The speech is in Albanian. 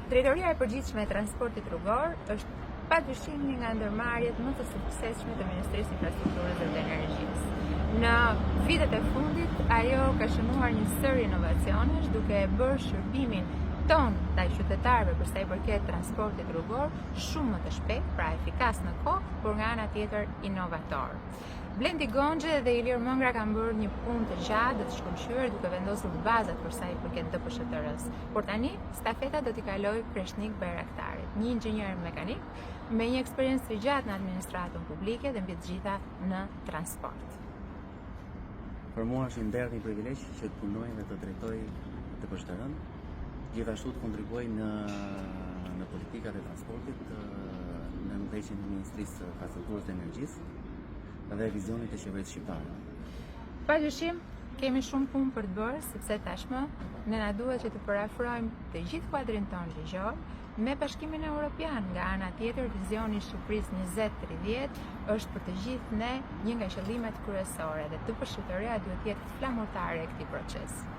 Drejtoria e përgjithshme e transportit rrugor është padyshim një nga ndërmarrjet më të suksesshme të Ministrisë së Infrastrukturës dhe të Energjisë. Në vitet e fundit, ajo ka shënuar një sër inovacionesh duke e bërë shërbimin ton ndaj qytetarëve për sa i përket transportit rrugor shumë më të shpejtë, pra efikas në kohë, por nga ana tjetër inovator. Blendi Gonxhe dhe Ilir Mëngra kanë bërë një punë të gjatë dhe të shkëlqyer duke vendosur bazat për sa i përket DPSHTR-s. Por tani stafeta do t'i kalojë Kreshnik Bayraktarit, një inxhinier mekanik me një eksperiencë të gjatë në administratën publike dhe mbi të gjitha në transport. Për mua është një një privilegj që të punoj dhe të drejtoj DPSHTR-n, gjithashtu të kontribuoj në politikat e transportit, në ndërheqjen e Ministrisë së Infrastrukturës dhe Energjisë dhe vizionit e qeverisë shqiptare. Padyshim, kemi shumë punë për të bërë, sepse tashmë ne na duhet që të përafrojmë të gjithë kuadrin ton ligjor me Bashkimin Evropian. Nga ana tjetër, vizioni i Shqipërisë 2030 është për të gjithë ne një nga qëllimet kryesore dhe DPSHTR-ja duhet të jetë flamurtare e këtij procesi.